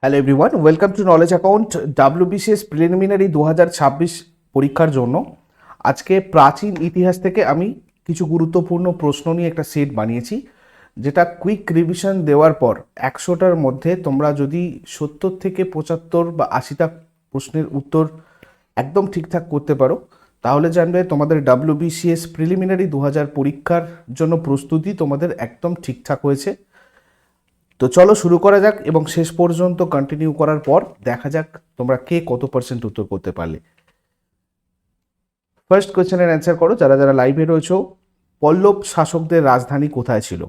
Hello everyone, welcome to knowledge account. WBCS preliminary 2026 পরীক্ষার জন্য আজকে প্রাচীন ইতিহাস থেকে আমি কিছু গুরুত্বপূর্ণ প্রশ্ন নিয়ে একটা সেট বানিয়েছি, যেটা কুইক রিভিশন দেওয়ার পর 100টার মধ্যে তোমরা যদি 70 থেকে 75 বা 80টা প্রশ্নের উত্তর একদম ঠিকঠাক করতে পারো, তাহলে জানবে তোমাদের ডাব্লিউবিসিএস প্রিলিমিনারি 2000 পরীক্ষার জন্য প্রস্তুতি তোমাদের একদম ঠিকঠাক হয়েছে। তো চলো শুরু করা যাক এবং শেষ পর্যন্ত কন্টিনিউ করার পর দেখা যাক তোমরা কে কত পার্সেন্ট উত্তর করতে পারলে। ফার্স্ট কোয়েশ্চেনের অ্যান্সার করো যারা যারা লাইভে রয়েছো। পল্লব শাসকদের রাজধানী কোথায় ছিল?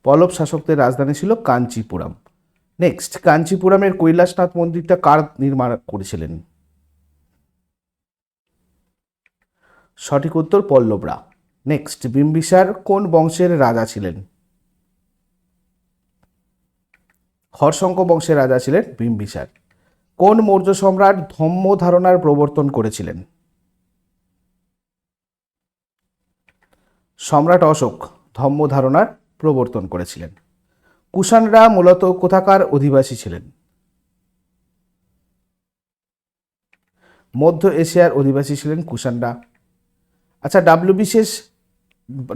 পল্লব শাসকদের রাজধানী ছিল কাঞ্চিপুরম। নেক্সট, কাঞ্চিপুরমের কৈলাসনাথ মন্দিরটা কার নির্মাণ করেছিলেন? সঠিক উত্তর পল্লবরা। নেক্সট, বিম্বিসার কোন বংশের রাজা ছিলেন? হর্ষঙ্ক বংশের রাজা ছিলেন বিম্বিসার। কোন মৌর্য সম্রাট ধম্ম ধারণার প্রবর্তন করেছিলেন? সম্রাট অশোক ধম্ম ধারণার প্রবর্তন করেছিলেন। কুষাণরা মূলত কোথাকার অধিবাসী ছিলেন? মধ্য এশিয়ার অধিবাসী ছিলেন কুষাণরা। আচ্ছা,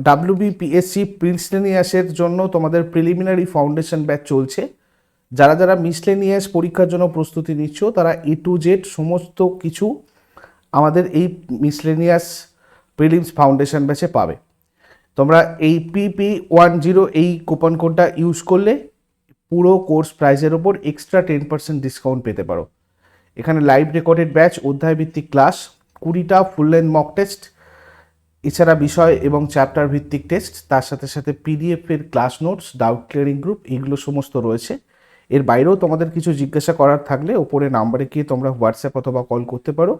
ডাব্লিউবিপিএসসি মিসলেনিয়াসের জন্য তোমাদের প্রিলিমিনারি ফাউন্ডেশন ব্যাচ চলছে। যারা যারা মিসলেনিয়াস পরীক্ষার জন্য প্রস্তুতি নিচ্ছ তারা A to Z সমস্ত কিছু আমাদের এই মিসলেনিয়াস প্রিলিমস ফাউন্ডেশন ব্যাচে পাবে। তোমরা এই PP10 এই কুপন কোডটা ইউজ করলে পুরো কোর্স প্রাইজের ওপর এক্সট্রা 10% ডিসকাউন্ট পেতে পারো। এখানে লাইভ রেকর্ডেড ব্যাচ, অধ্যায়ভিত্তিক ক্লাস, 20টা ফুল লেন্থ মক টেস্ট, এছাড়া বিষয় এবং চ্যাপ্টার ভিত্তিক টেস্ট, তার সাথে সাথে পিডিএফের class notes, doubt clearing group, এগুলো সমস্ত রয়েছে। এর বাইরেও তোমাদের কিছু জিজ্ঞাসা করার থাকলে ওপরে নাম্বারে গিয়ে তোমরা হোয়াটসঅ্যাপ অথবা কল করতে পারো।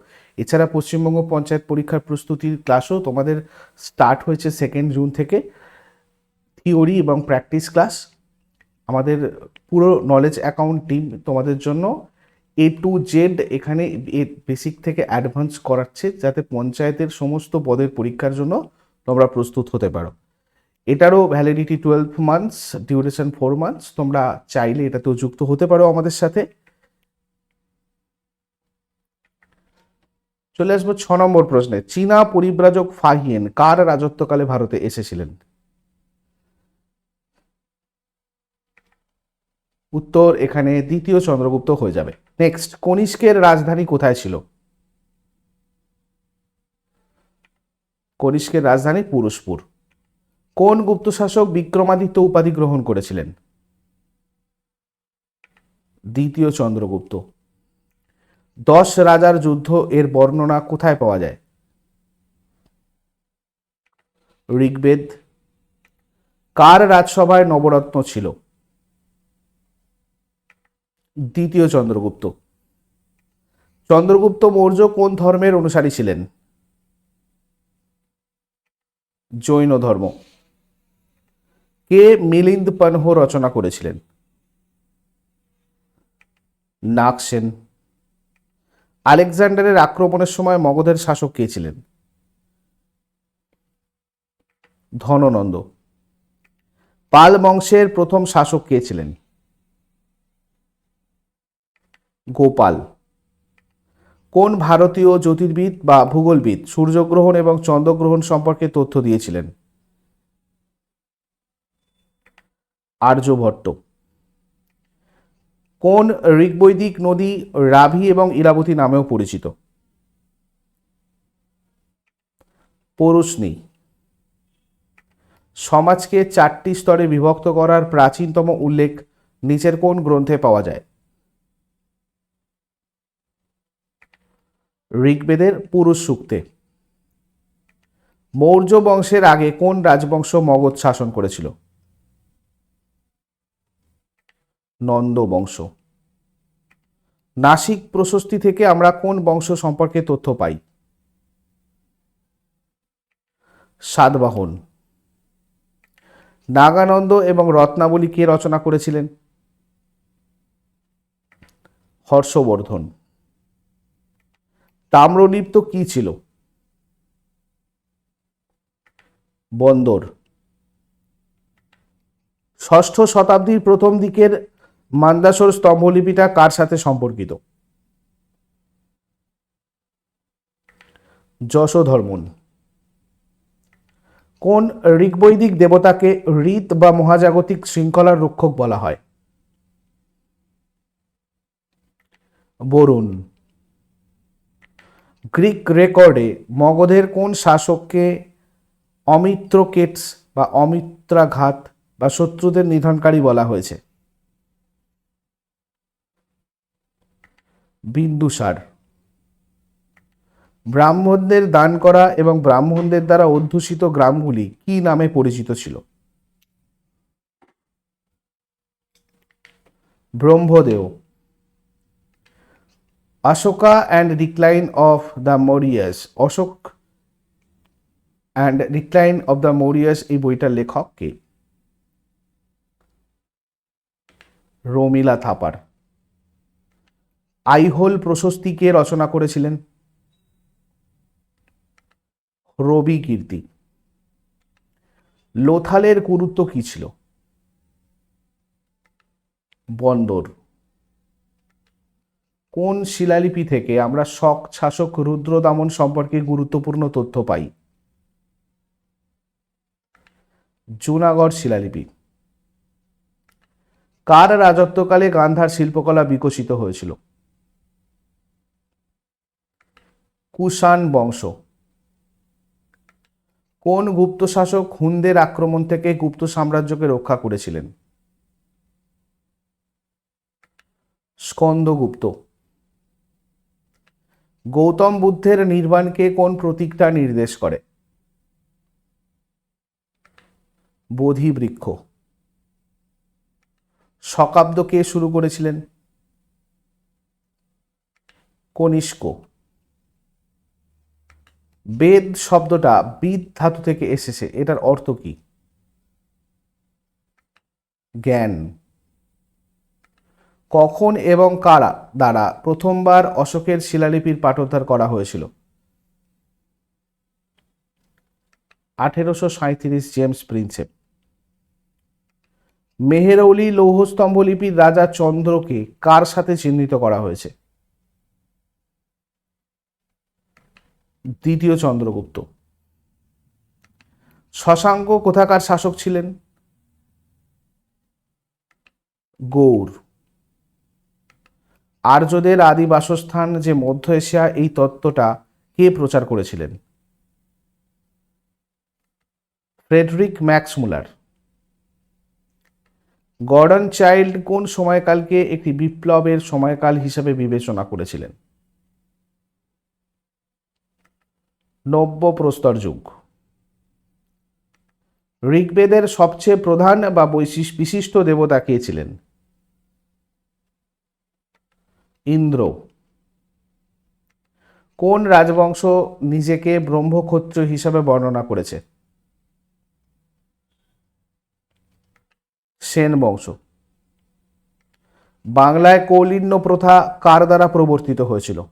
এছাড়া পশ্চিমবঙ্গ পঞ্চায়েত পরীক্ষার প্রস্তুতির ক্লাসও তোমাদের স্টার্ট হয়েছে 2 জুন থেকে, থিওরি এবং প্র্যাকটিস ক্লাস। আমাদের পুরো নলেজ অ্যাকাউন্ট টিম তোমাদের জন্য A to Z এখানে বেসিক থেকে অ্যাডভান্স করাচ্ছে, যাতে পঞ্চায়েতের সমস্ত পদের পরীক্ষার জন্য তোমরা প্রস্তুত হতে পারো। এটারও ভ্যালিডিটি 12 মান্থস, ডিউরেশন 4 মান্থস। তোমরা চাইলে এটাতেও যুক্ত হতে পারো আমাদের সাথে। চলে আসবো 6 নম্বর প্রশ্নে। চীনা পরিব্রাজক ফাহিয়েন কার রাজত্বকালে ভারতে এসেছিলেন? উত্তর এখানে দ্বিতীয় চন্দ্রগুপ্ত হয়ে যাবে। নেক্সট, কনিষ্কের রাজধানী কোথায় ছিল? কনিষ্কের রাজধানী পুরুষপুর। কোন গুপ্ত শাসক বিক্রমাদিত্য উপাধি গ্রহণ করেছিলেন? দ্বিতীয় চন্দ্রগুপ্ত। 10 রাজার যুদ্ধ এর বর্ণনা কোথায় পাওয়া যায়? ঋগ্বেদ। কার রাজসভায় নবরত্ন ছিল? দ্বিতীয় চন্দ্রগুপ্ত। চন্দ্রগুপ্ত মৌর্য কোন ধর্মের অনুসারী ছিলেন? জৈন ধর্ম। কে মিলিন্দ পনহ রচনা করেছিলেন? নাগসেন। আলেকজান্ডারের আক্রমণের সময় মগধের শাসক কে ছিলেন? ধননন্দ। পাল বংশের প্রথম শাসক কে ছিলেন? গোপাল। কোন ভারতীয় জ্যোতির্বিদ বা ভূগোলবিদ সূর্যগ্রহণ এবং চন্দ্রগ্রহণ সম্পর্কে তথ্য দিয়েছিলেন? আর্যভট্ট। কোন ঋগ্বৈদিক নদী রাভি এবং ইরাবতী নামেও পরিচিত? পৌরুষ্ণী। সমাজকে 4টি স্তরে বিভক্ত করার প্রাচীনতম উল্লেখ নিচের কোন গ্রন্থে পাওয়া যায়? ঋগ্বেদের পুরুষ সূক্তে। মৌর্য বংশের আগে কোন রাজবংশ মগধ শাসন করেছিল? নন্দ বংশ। নাসিক প্রশস্তি থেকে আমরা কোন বংশ সম্পর্কে তথ্য পাই? সাতবাহন। নাগানন্দ এবং রত্নাবলী কে রচনা করেছিলেন? হর্ষবর্ধন। তাম্রলিপ্ত কি ছিল? বন্দর। ষষ্ঠ শতাব্দীর প্রথম দিকের মান্দাসোর স্তম্ভলিপিটা কার সাথে সম্পর্কিত? যশোধর্মন। কোন ঋগ্বৈদিক দেবতাকে ঋত বা মহাজাগতিক শৃঙ্খলার রক্ষক বলা হয়? বরুণ। গ্রিক রেকর্ডে মগধের কোন শাসককে অমিত্রকেটস বা অমিত্রাঘাত বা শত্রুদের নিধনকারী বলা হয়েছে? বিন্দুসার। ব্রাহ্মণদের দান করা এবং ব্রাহ্মণদের দ্বারা অধ্যুষিত গ্রামগুলি কি নামে পরিচিত ছিল? Brahmadeo. Ashoka and decline of the Mauryas, Ashok and decline of the Mauryas এই বইটার লেখক কে? রমিলা থাপার। আইহোল প্রশস্তি কে রচনা করেছিলেন? রবি কীর্তি। লোথালের গুরুত্ব কি ছিল? বন্দর। কোন শিলালিপি থেকে আমরা শক শাসক রুদ্রদামন সম্পর্কে গুরুত্বপূর্ণ তথ্য পাই? জুনাগড় শিলালিপি। কার রাজত্বকালে গান্ধার শিল্পকলা বিকশিত হয়েছিল? কুষাণ বংশ। কোন গুপ্ত শাসক হুনদের আক্রমণ থেকে গুপ্ত সাম্রাজ্যকে রক্ষা করেছিলেন? স্কন্দগুপ্ত। গৌতম বুদ্ধের নির্বাণকে কোন প্রতীকটা নির্দেশ করে? বোধি বৃক্ষ। শকাব্দ কে শুরু করেছিলেন? কনিষ্ক। বেদ শব্দটা বিদ ধাতু থেকে এসেছে, এটার অর্থ কি? জ্ঞান। কখন এবং কারা দ্বারা প্রথমবার অশোকের শিলালিপির পাঠোদ্ধার করা হয়েছিল? 1837 জেমস প্রিন্সেপ। মেহেরৌলি লৌহস্তম্ভলিপির রাজা চন্দ্রকে কার সাথে চিহ্নিত করা হয়েছে? দ্বিতীয় চন্দ্রগুপ্ত। শশাঙ্ক কোথাকার শাসক ছিলেন? গৌড়। আর্যদের আদি বাসস্থান যে মধ্য এশিয়া, এই তত্ত্বটা কে প্রচার করেছিলেন? Friedrich Max Muller. Gordon Childe কোন সময়কালকে একটি বিপ্লবের সময়কাল হিসেবে বিবেচনা করেছিলেন? নব্য প্রস্তর যুগ। ঋগ্বেদের সবচেয়ে প্রধান বা বিশিষ্ট দেবতা কে ছিলেন? ইন্দ্র। কোন রাজবংশ নিজেকে ব্রহ্মক্ষত্রিয় হিসাবে বর্ণনা করেছে? সেন বংশ। বাংলায় কৌলিন্য প্রথা কার দ্বারা প্রবর্তিত হয়েছিল?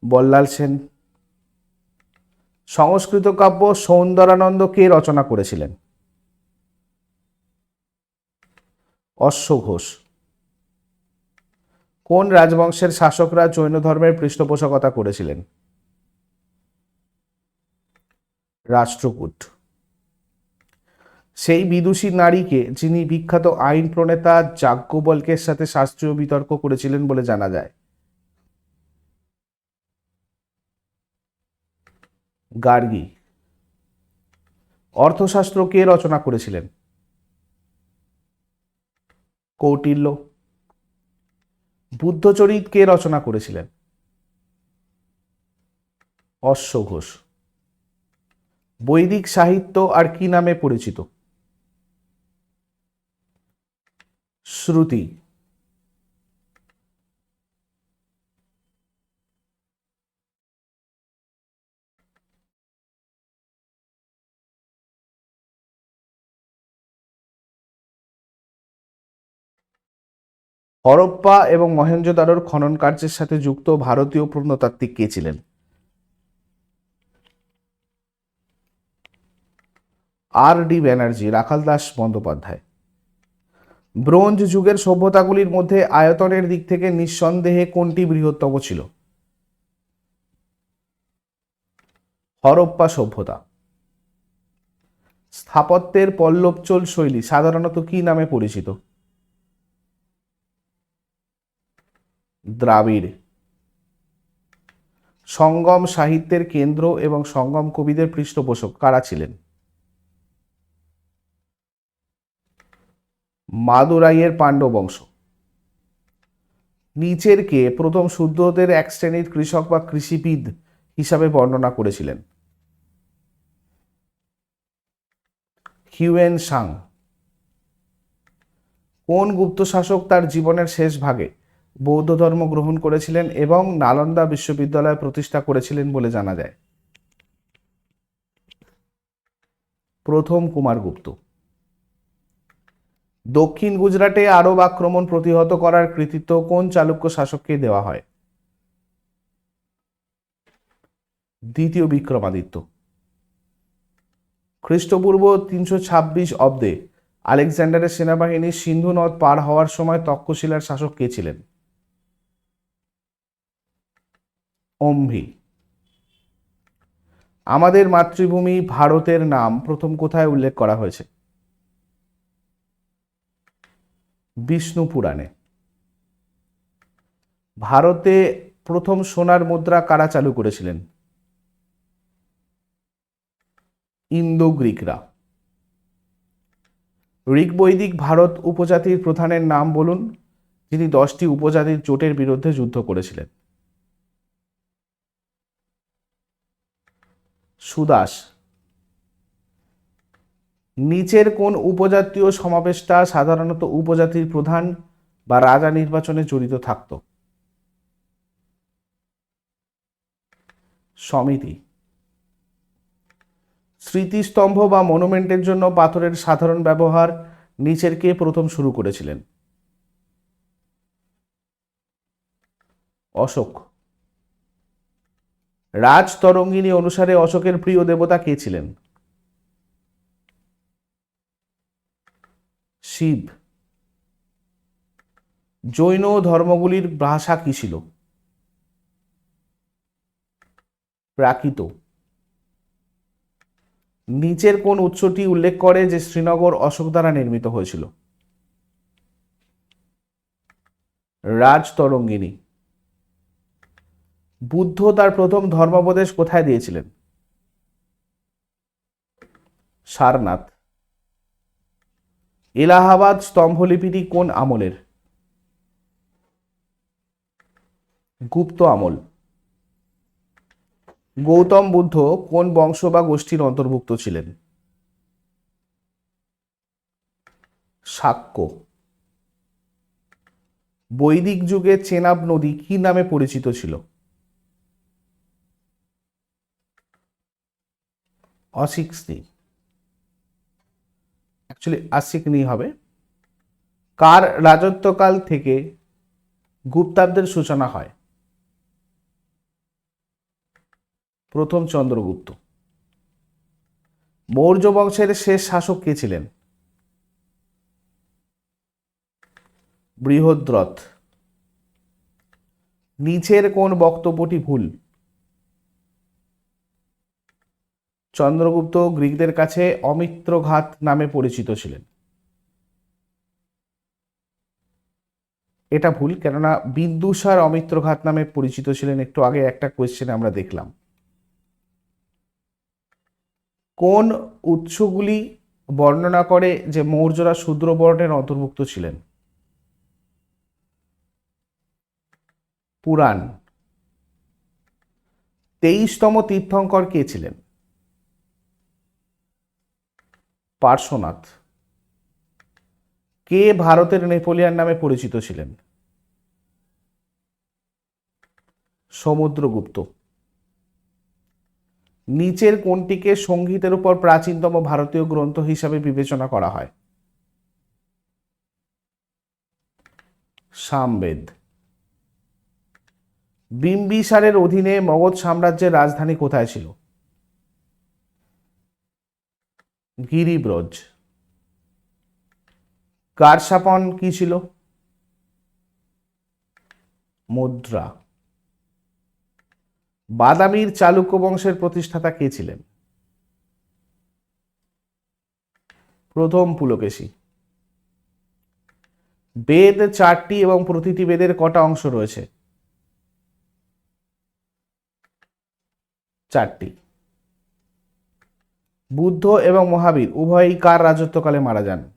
বল্লাল সেন। সংস্কৃত কাব্য সৌন্দরানন্দ কে রচনা করেছিলেন? অশ্ব ঘোষ। কোন রাজবংশের শাসকরা জৈন ধর্মের পৃষ্ঠপোষকতা করেছিলেন? রাষ্ট্রকূট। সেই বিদুষী নারীকে যিনি বিখ্যাত আইন প্রণেতা যাজ্ঞবল্কের সাথে শাস্ত্রীয় বিতর্ক করেছিলেন বলে জানা যায়? গার্গী। অর্থশাস্ত্র কে রচনা করেছিলেন? কৌটিল্য। বুদ্ধচরিত কে রচনা করেছিলেন? অশ্ব ঘোষ। বৈদিক সাহিত্য আর কি নামে পরিচিত? শ্রুতি। হরপ্পা এবং মহেঞ্জোদারোর খনন কার্যের সাথে যুক্ত ভারতীয় প্রত্নতাত্ত্বিক কে ছিলেন? আর ডি ব্যানার্জি, রাখাল দাস বন্দ্যোপাধ্যায়। ব্রোঞ্জ যুগের সভ্যতাগুলির মধ্যে আয়তনের দিক থেকে নিঃসন্দেহে কোনটি বৃহত্তম ছিল? হরপ্পা সভ্যতা। স্থাপত্যের পল্লবচোল শৈলী সাধারণত কি নামে পরিচিত? দ্রাবিড়। সঙ্গম সাহিত্যের কেন্দ্র এবং সঙ্গম কবিদের পৃষ্ঠপোষক কারা ছিলেন? মাদুরাইয়ের পাণ্ড্য বংশ। নিচের কে প্রথম শূদ্রদের এক শ্রেণীর কৃষক বা কৃষিবিদ হিসাবে বর্ণনা করেছিলেন? Hiuen Tsang. কোন গুপ্ত শাসক তার জীবনের শেষ ভাগে বৌদ্ধ ধর্ম গ্রহণ করেছিলেন এবং নালন্দা বিশ্ববিদ্যালয় প্রতিষ্ঠা করেছিলেন বলে জানা যায়? প্রথম কুমারগুপ্ত। দক্ষিণ গুজরাটে আরব আক্রমণ প্রতিহত করার কৃতিত্ব কোন চালুক্য শাসককে দেওয়া হয়? দ্বিতীয় বিক্রমাদিত্য। খ্রিস্টপূর্ব 326 অব্দে আলেকজান্ডারের সেনাবাহিনী সিন্ধু নদ পার হওয়ার সময় তক্ষশিলার শাসক কে ছিলেন? অম্ভি। আমাদের মাতৃভূমি ভারতের নাম প্রথম কোথায় উল্লেখ করা হয়েছে? বিষ্ণু পুরাণে। ভারতে প্রথম সোনার মুদ্রা কারা চালু করেছিলেন? ইন্দো গ্রিকরা। ঋগ্বৈদিক ভারত উপজাতির প্রধানের নাম বলুন, যিনি 10টি উপজাতির জোটের বিরুদ্ধে যুদ্ধ করেছিলেন? সুদাস। নিচের কোন উপজাতীয় সমাবেশটা সাধারণত উপজাতির প্রধান বা রাজা নির্বাচনে জড়িত থাকত? সমিতি। স্মৃতিস্তম্ভ বা মনুমেন্টের জন্য পাথরের সাধারণ ব্যবহার নিচের কে প্রথম শুরু করেছিলেন? অশোক। রাজতরঙ্গিনী অনুসারে অশোকের প্রিয় দেবতা কে ছিলেন? শিব। জৈন ধর্মগুলির ভাষা কি ছিল? প্রাকৃত। নিচের কোন উৎসটি উল্লেখ করে যে শ্রীনগর অশোক দ্বারা নির্মিত হয়েছিল? রাজতরঙ্গিনী। বুদ্ধ তার প্রথম ধর্মোপদেশ কোথায় দিয়েছিলেন? সারনাথ। এলাহাবাদ স্তম্ভলিপিটি কোন আমলের? গুপ্ত আমল। গৌতম বুদ্ধ কোন বংশ বা গোষ্ঠীর অন্তর্ভুক্ত ছিলেন? শাক্য। বৈদিক যুগে চেনাব নদী কি নামে পরিচিত ছিল? অসিক্সনি। অ্যাকচুয়ালি আশিকনি হবে। কার রাজত্বকাল থেকে গুপ্তাব্দের সূচনা হয়? প্রথম চন্দ্রগুপ্ত। মৌর্য বংশের শেষ শাসক কে ছিলেন? বৃহদ্রথ। নিচের কোন বক্তব্যটি ভুল? চন্দ্রগুপ্ত গ্রিকদের কাছে অমিত্রঘাত নামে পরিচিত ছিলেন। এটা ভুল, কেননা বিন্দুসার অমিত্রঘাত নামে পরিচিত ছিলেন, একটু আগে একটা কোয়েশ্চেনে আমরা দেখলাম। কোন উৎসগুলি বর্ণনা করে যে মৌর্যরা শূদ্র বর্ণের অন্তর্ভুক্ত ছিলেন? পুরাণ। 23তম তীর্থঙ্কর কে ছিলেন? পার্শ্বনাথ। কে ভারতের নেপোলিয়ান নামে পরিচিত ছিলেন? সমুদ্রগুপ্ত। নিচের কোনটিকে সঙ্গীতের উপর প্রাচীনতম ভারতীয় গ্রন্থ হিসাবে বিবেচনা করা হয়? সামবেদ। বিম্বিসারের অধীনে মগধ সাম্রাজ্যের রাজধানী কোথায় ছিল? গিরিব্রজ। গারসাপন কি ছিল? মুদ্রা। বাদামীর চালুক্য বংশের প্রতিষ্ঠাতা কে ছিলেন? প্রথম পুলকেশী। বেদ চারটি এবং প্রতিটি বেদের কটা অংশ রয়েছে? চারটি। বুদ্ধ এবং মহাবীর উভয়ই কার রাজত্বকালে মারা যান?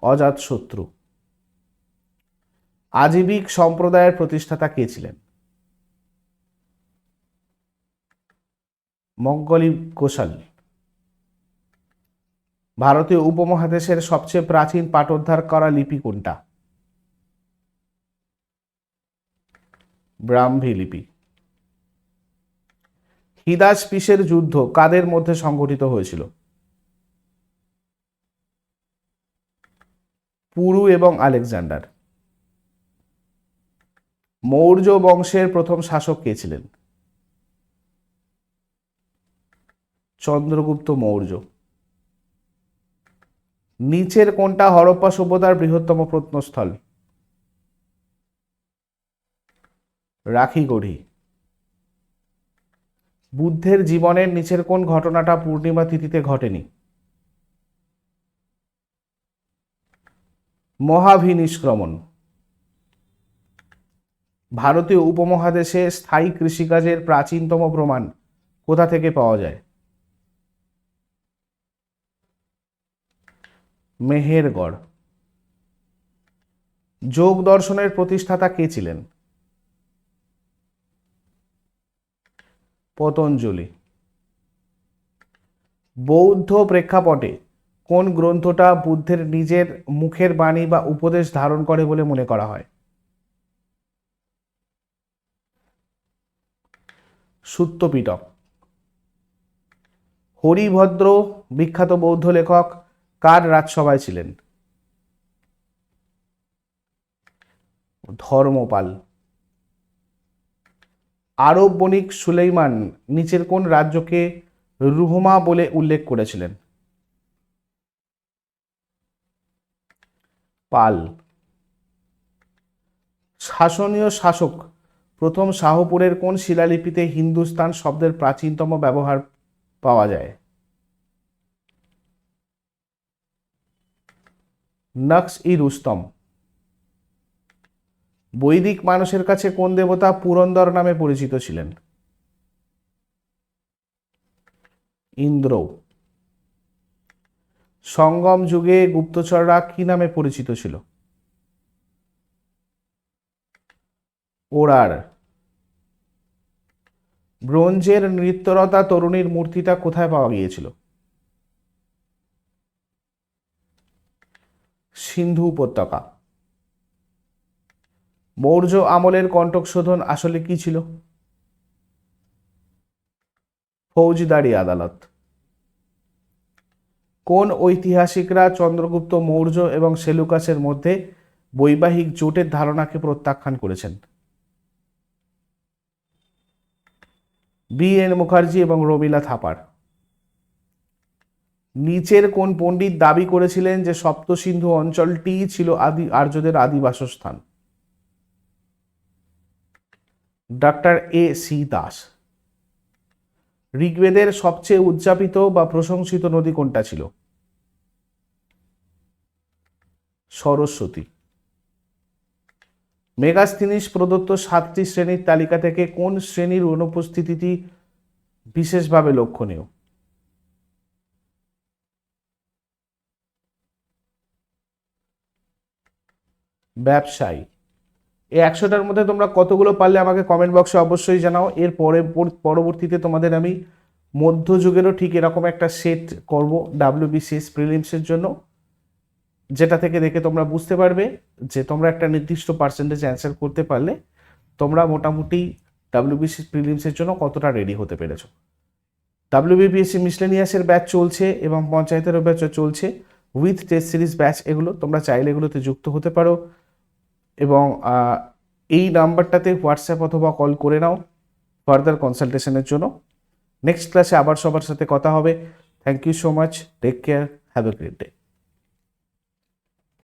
অজাতশত্রু। আজীবিক সম্প্রদায়ের প্রতিষ্ঠাতা কে ছিলেন? মঙ্গলি কোশাল। ভারতীয় উপমহাদেশের সবচেয়ে প্রাচীন পাঠোদ্ধার করা লিপি কোনটা? ব্রাহ্মী লিপি। হিদাসপিসের যুদ্ধ কাদের মধ্যে সংঘটিত হয়েছিল? পুরু এবং আলেকজান্ডার। মৌর্য বংশের প্রথম শাসক কে ছিলেন? চন্দ্রগুপ্ত মৌর্য। নিচের কোনটা হরপ্পা সভ্যতার বৃহত্তম প্রত্নস্থল? রাখিগড়ি। বুদ্ধের জীবনের নিচের কোন ঘটনাটা পূর্ণিমা তিথিতে ঘটেনি? মহাভিনিষ্ক্রমণ। ভারতীয় উপমহাদেশে স্থায়ী কৃষিকাজের প্রাচীনতম প্রমাণ কোথা থেকে পাওয়া যায়? মেহেরগড়। যোগ দর্শনের প্রতিষ্ঠাতা কে ছিলেন? পতঞ্জলি। বৌদ্ধ প্রেক্ষাপটে কোন গ্রন্থটা বুদ্ধের নিজের মুখের বাণী বা উপদেশ ধারণ করে বলে মনে করা হয়? সুত্তপিটক। হরিভদ্র বিখ্যাত বৌদ্ধ লেখক কার রাজসভায় ছিলেন? ধর্মপাল। আরব বণিক সুলেইমান নিচের কোন রাজ্যকে রুহমা বলে উল্লেখ করেছিলেন? পাল। শাসনীয় শাসক প্রথম শাহপুরের কোন শিলালিপিতে হিন্দুস্তান শব্দের প্রাচীনতম ব্যবহার পাওয়া যায়? নকশ-ই-রুস্তম। বৈদিক মানুষের কাছে কোন দেবতা পুরন্দর নামে পরিচিত ছিলেন? ইন্দ্র। সঙ্গম যুগে গুপ্তচররা কি নামে পরিচিত ছিল? ওরার। ব্রোঞ্জের নৃত্যরতা তরুণীর মূর্তিটা কোথায় পাওয়া গিয়েছিল? সিন্ধু উপত্যকা। মৌর্য আমলের কণ্টক শোধন আসলে কি ছিল? ফৌজদারি আদালত। কোন ঐতিহাসিকরা চন্দ্রগুপ্ত মৌর্য এবং সেলুকাসের মধ্যে বৈবাহিক জোটের ধারণাকে প্রত্যাখ্যান করেছেন? বি.এন. মুখার্জি এবং রমিলা থাপার। নিচের কোন পণ্ডিত দাবি করেছিলেন যে সপ্তসিন্ধু অঞ্চলটি ছিল আর্যদের আদি বাসস্থান? Doctor AC. দাস। ঋগ্বেদের সবচেয়ে উদযাপিত বা প্রশংসিত নদী কোনটা ছিল? সরস্বতী। মেগাস্থিনিস প্রদত্ত 7টি শ্রেণীর তালিকা থেকে কোন শ্রেণীর অনুপস্থিতিটি বিশেষভাবে লক্ষণীয়? ব্যবসায়ী। এই 100টার মধ্যে তোমরা কতগুলো পারলে আমাকে কমেন্ট বক্সে অবশ্যই জানাও। এর পরবর্তীতে তোমাদের আমি মধ্যযুগেরও ঠিক এরকম একটা সেট করব WBCS প্রিলিমসের জন্য, যেটা থেকে দেখে তোমরা বুঝতে পারবে যে তোমরা একটা নির্দিষ্ট পার্সেন্টেজ অ্যান্সার করতে পারলে তোমরা মোটামুটি WBCS প্রিলিমসের জন্য কতটা রেডি হতে পেরেছো। WBPSC মিসলেনিয়াসের ব্যাচ চলছে এবং পঞ্চায়েতেরও ব্যাচ চলছে উইথ টেস্ট সিরিজ ব্যাচ। এগুলো তোমরা চাইলে এগুলোতে যুক্ত হতে পারো এবং এই নাম্বারটাতে হোয়াটসঅ্যাপ অথবা কল করে নাও ফার্দার কনসালটেশনের জন্য। নেক্সট ক্লাসে আবার সবার সাথে কথা হবে। Thank you so much, take care, have a great day.